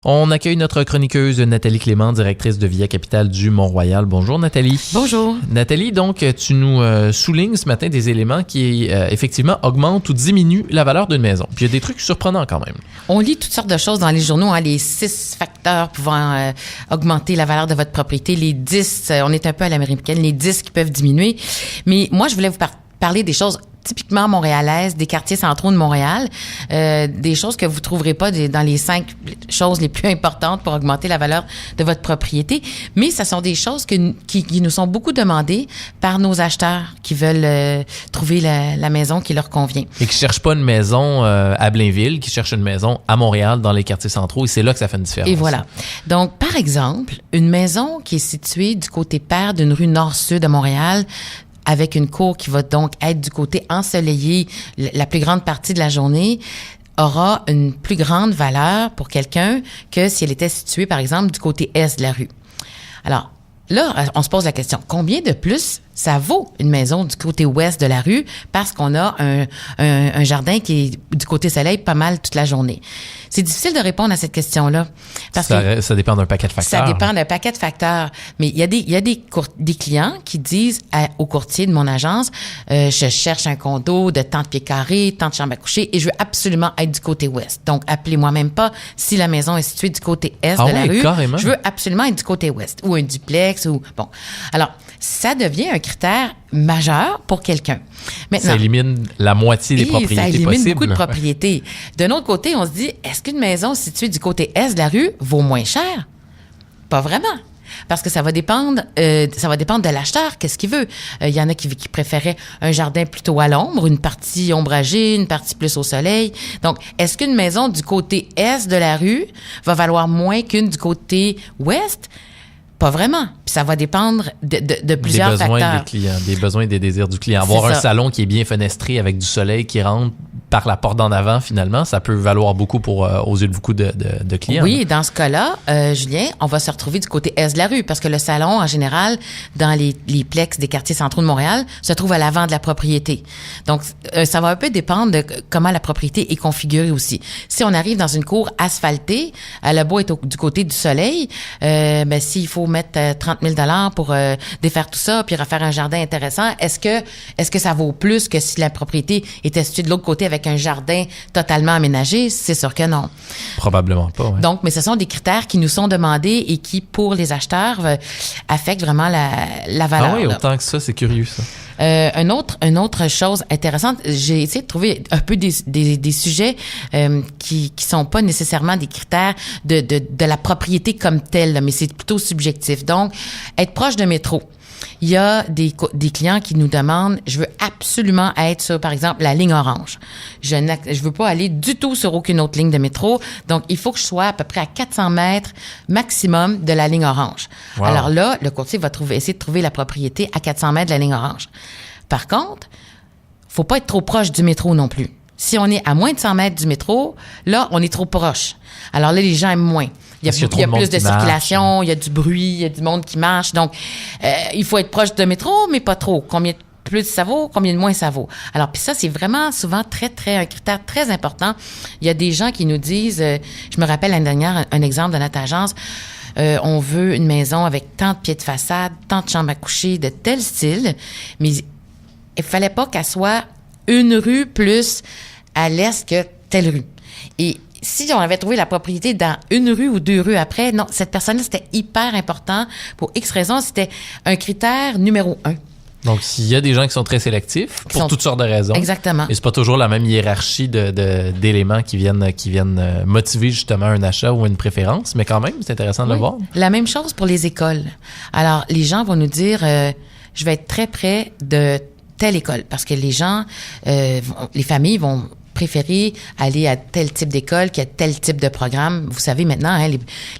On accueille notre chroniqueuse Nathalie Clément, directrice de Via Capitale du Mont-Royal. Bonjour Nathalie. Bonjour. Nathalie, donc tu nous soulignes ce matin des éléments qui effectivement augmentent ou diminuent la valeur d'une maison. Puis il y a des trucs surprenants quand même. On lit toutes sortes de choses dans les journaux, les 6 facteurs pouvant augmenter la valeur de votre propriété, les 10, on est un peu à l'américaine, les 10 qui peuvent diminuer. Mais moi, je voulais vous parler des choses typiquement montréalaises, des quartiers centraux de Montréal, des choses que vous trouverez pas dans les 5 choses les plus importantes pour augmenter la valeur de votre propriété, mais ce sont des choses qui nous sont beaucoup demandées par nos acheteurs qui veulent trouver la maison qui leur convient. Et qui cherchent pas une maison à Blainville, qui cherchent une maison à Montréal, dans les quartiers centraux, et c'est là que ça fait une différence. Et voilà. Donc, par exemple, une maison qui est située du côté pair d'une rue nord-sud de Montréal, avec une cour qui va donc être du côté ensoleillé la plus grande partie de la journée, aura une plus grande valeur pour quelqu'un que si elle était située, par exemple, du côté est de la rue. Alors, là, on se pose la question, combien de plus ça vaut une maison du côté ouest de la rue parce qu'on a un jardin qui est du côté soleil pas mal toute la journée? C'est difficile de répondre à cette question-là. Parce que ça dépend d'un paquet de facteurs. Ça dépend d'un paquet de facteurs. Mais il y a des clients qui disent au courtier de mon agence, je cherche un condo de tant de pieds carrés, tant de chambres à coucher et je veux absolument être du côté ouest. Donc, appelez-moi même pas si la maison est située du côté est de la rue. Carrément. Je veux absolument être du côté ouest ou un duplex ou bon. Alors, ça devient un critère majeur pour quelqu'un. Maintenant, ça élimine la moitié des propriétés possibles. Ça élimine beaucoup de propriétés. D'un autre côté, on se dit, est-ce qu'une maison située du côté est de la rue vaut moins cher? Pas vraiment. Parce que ça va dépendre de l'acheteur, qu'est-ce qu'il veut. Il y en a qui préféraient un jardin plutôt à l'ombre, une partie ombragée, une partie plus au soleil. Donc, est-ce qu'une maison du côté est de la rue va valoir moins qu'une du côté ouest? Pas vraiment. Puis ça va dépendre de plusieurs facteurs. Des besoins des clients, des besoins et des désirs du client. Avoir un salon qui est bien fenestré avec du soleil qui rentre par la porte d'en avant, finalement, ça peut valoir beaucoup aux yeux de beaucoup de clients. Oui, et dans ce cas-là, Julien, on va se retrouver du côté est de la rue parce que le salon, en général, dans les plex des quartiers centraux de Montréal, se trouve à l'avant de la propriété. Donc, ça va un peu dépendre de comment la propriété est configurée aussi. Si on arrive dans une cour asphaltée, le bois est du côté du soleil, s'il faut mettre 30 000 $ pour défaire tout ça puis refaire un jardin intéressant, est-ce que ça vaut plus que si la propriété était située de l'autre côté avec un jardin totalement aménagé? C'est sûr que non. Probablement pas, oui. Donc, mais ce sont des critères qui nous sont demandés et qui, pour les acheteurs, affectent vraiment la valeur. Ah oui, autant que ça, c'est curieux, ça. Une autre chose intéressante, j'ai essayé de trouver un peu des sujets qui sont pas nécessairement des critères de la propriété comme telle, là, mais c'est plutôt subjectif. Donc, être proche de métro. Il y a des clients qui nous demandent, je veux absolument être sur, par exemple, la ligne orange. Je veux pas aller du tout sur aucune autre ligne de métro. Donc, il faut que je sois à peu près à 400 mètres maximum de la ligne orange. Wow. Alors là, le courtier va essayer de trouver la propriété à 400 mètres de la ligne orange. Par contre, faut pas être trop proche du métro non plus. Si on est à moins de 100 mètres du métro, là, on est trop proche. Alors là, les gens aiment moins. Il y a plus de circulation, il y a du bruit, il y a du monde qui marche. Donc, il faut être proche de métro, mais pas trop. Combien de plus ça vaut, combien de moins ça vaut. Alors, puis ça, c'est vraiment souvent un critère très important. Il y a des gens qui nous disent, je me rappelle l'année dernière, un exemple de notre agence, on veut une maison avec tant de pieds de façade, tant de chambres à coucher, de tel style, mais il fallait pas qu'elle soit une rue plus à l'est que telle rue. Et si on avait trouvé la propriété dans une rue ou 2 rues après, non, cette personne-là, c'était hyper important. Pour X raisons, c'était un critère numéro 1. Donc, s'il y a des gens qui sont très sélectifs, pour toutes sortes de raisons. Exactement. Et c'est pas toujours la même hiérarchie d'éléments qui viennent motiver justement un achat ou une préférence, mais quand même, c'est intéressant de le voir. La même chose pour les écoles. Alors, les gens vont nous dire, je vais être très près de telle école, parce que les gens, les familles vont préférer aller à tel type d'école qui a tel type de programme. Vous savez maintenant,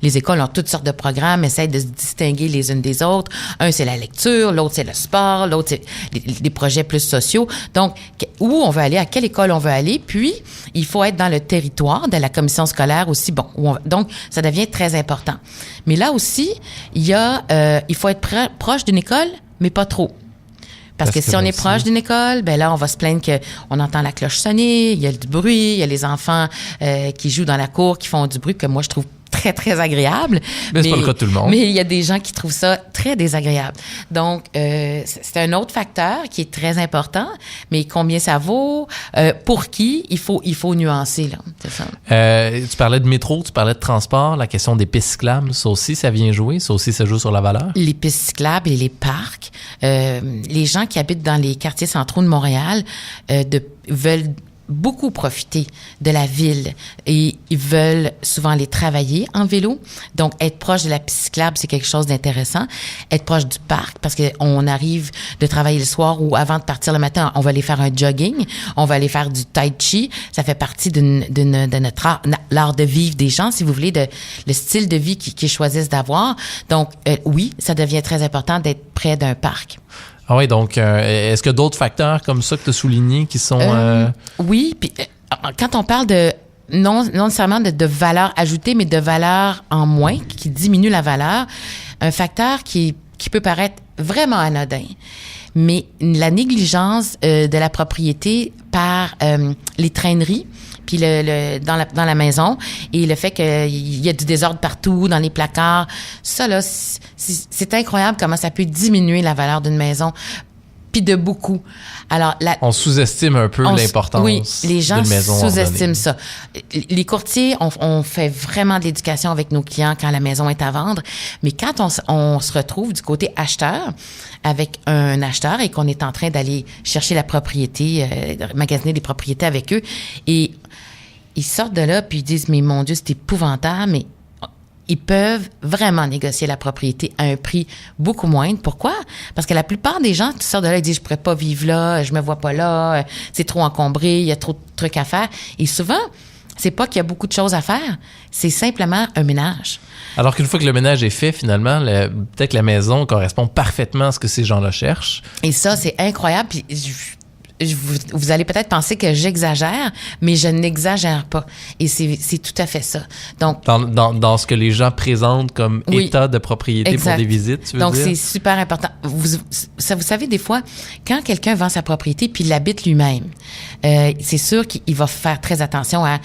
les écoles ont toutes sortes de programmes, essayent de se distinguer les unes des autres. Un, c'est la lecture, l'autre, c'est le sport, l'autre, c'est des projets plus sociaux. Donc, où on veut aller, à quelle école on veut aller, puis il faut être dans le territoire de la commission scolaire aussi. Bon, donc, ça devient très important. Mais là aussi, il faut être proche d'une école, mais pas trop. Parce que si on est proche d'une école, ben là, on va se plaindre qu'on entend la cloche sonner, il y a du bruit, il y a les enfants qui jouent dans la cour, qui font du bruit que moi, je trouve très, très agréable. Mais c'est pas le cas de tout le monde. Mais il y a des gens qui trouvent ça très désagréable. Donc, c'est un autre facteur qui est très important, mais combien ça vaut, pour qui, il faut nuancer, là. C'est ça. Tu parlais de métro, tu parlais de transport, la question des pistes cyclables, ça aussi, ça vient jouer, ça aussi, ça joue sur la valeur? Les pistes cyclables et les parcs. Les gens qui habitent dans les quartiers centraux de Montréal veulent beaucoup profiter de la ville et ils veulent souvent aller travailler en vélo. Donc, être proche de la piste cyclable, c'est quelque chose d'intéressant. Être proche du parc, parce qu'on arrive de travailler le soir ou avant de partir le matin, on va aller faire un jogging, on va aller faire du tai chi. Ça fait partie de notre l'art de vivre des gens, si vous voulez, le style de vie qu'ils choisissent d'avoir. Donc, oui, ça devient très important d'être près d'un parc. Ah oui, donc, est-ce qu'il y a d'autres facteurs comme ça que tu as soulignés qui sont... Oui, puis quand on parle de, non nécessairement de valeur ajoutée, mais de valeur en moins, qui diminue la valeur, un facteur qui peut paraître vraiment anodin, mais la négligence de la propriété par les traîneries, puis dans la maison, et le fait qu'il y a du désordre partout, dans les placards, ça là, c'est incroyable comment ça peut diminuer la valeur d'une maison, puis de beaucoup. Alors, on sous-estime un peu l'importance oui, les gens d'une maison sous-estiment ordonnée. ça. Les courtiers, on fait vraiment de l'éducation avec nos clients quand la maison est à vendre, mais quand on se retrouve du côté acheteur, avec un acheteur et qu'on est en train d'aller chercher la propriété, magasiner des propriétés avec eux, et ils sortent de là puis ils disent, mais mon Dieu, c'est épouvantable, mais ils peuvent vraiment négocier la propriété à un prix beaucoup moindre. Pourquoi? Parce que la plupart des gens qui sortent de là, ils disent, je pourrais pas vivre là, je me vois pas là, c'est trop encombré, il y a trop de trucs à faire. Et souvent, c'est pas qu'il y a beaucoup de choses à faire, c'est simplement un ménage. Alors qu'une fois que le ménage est fait, finalement, peut-être que la maison correspond parfaitement à ce que ces gens-là cherchent. Et ça, c'est incroyable. Puis vous allez peut-être penser que j'exagère, mais je n'exagère pas. Et c'est tout à fait ça. Donc, dans ce que les gens présentent comme état de propriété exact. Pour des visites, tu veux dire? Donc, c'est super important. Vous savez, des fois, quand quelqu'un vend sa propriété puis il l'habite lui-même, c'est sûr qu'il va faire très attention à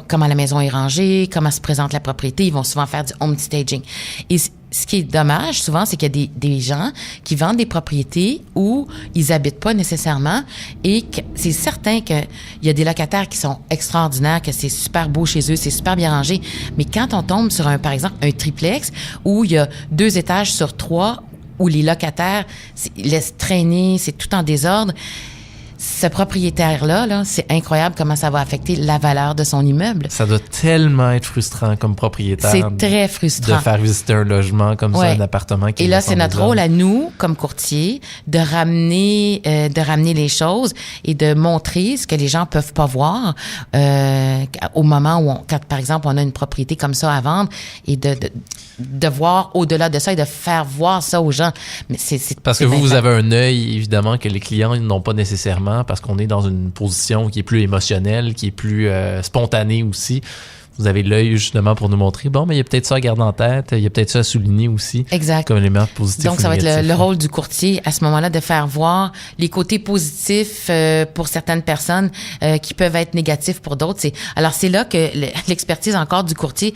comment la maison est rangée, comment se présente la propriété. Ils vont souvent faire du home staging. Et ce qui est dommage, souvent, c'est qu'il y a des gens qui vendent des propriétés où ils habitent pas nécessairement et que c'est certain qu'il y a des locataires qui sont extraordinaires, que c'est super beau chez eux, c'est super bien rangé. Mais quand on tombe sur par exemple, un triplex où il y a 2 étages sur 3 où les locataires laissent traîner, c'est tout en désordre, ce propriétaire-là, là, c'est incroyable comment ça va affecter la valeur de son immeuble. Ça doit tellement être frustrant comme propriétaire. C'est très frustrant. De faire visiter un logement comme ça, un appartement qui est... Et là, c'est notre rôle à nous, comme courtier, de ramener les choses et de montrer ce que les gens peuvent pas voir au moment où, quand, par exemple, on a une propriété comme ça à vendre et de voir au-delà de ça et de faire voir ça aux gens. Mais c'est parce que vous avez un œil, évidemment, que les clients n'ont pas nécessairement, parce qu'on est dans une position qui est plus émotionnelle, qui est plus spontanée aussi. Vous avez l'œil justement pour nous montrer, bon, mais il y a peut-être ça à garder en tête, il y a peut-être ça à souligner aussi. Exact. Comme élément positif. Donc, ça va être le rôle du courtier à ce moment-là de faire voir les côtés positifs pour certaines personnes qui peuvent être négatifs pour d'autres. Alors, c'est là que l'expertise encore du courtier,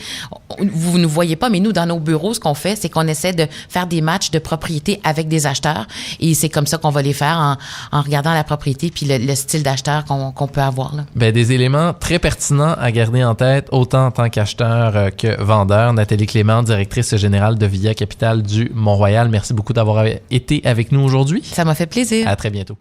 vous ne voyez pas, mais nous, dans nos bureaux, ce qu'on fait, c'est qu'on essaie de faire des matchs de propriété avec des acheteurs et c'est comme ça qu'on va les faire en regardant la propriété puis le style d'acheteur qu'on peut avoir, là. Ben, des éléments très pertinents à garder en tête, autant en tant qu'acheteur que vendeur. Nathalie Clément, directrice générale de Via Capital du Mont-Royal. Merci beaucoup d'avoir été avec nous aujourd'hui. Ça m'a fait plaisir. À très bientôt.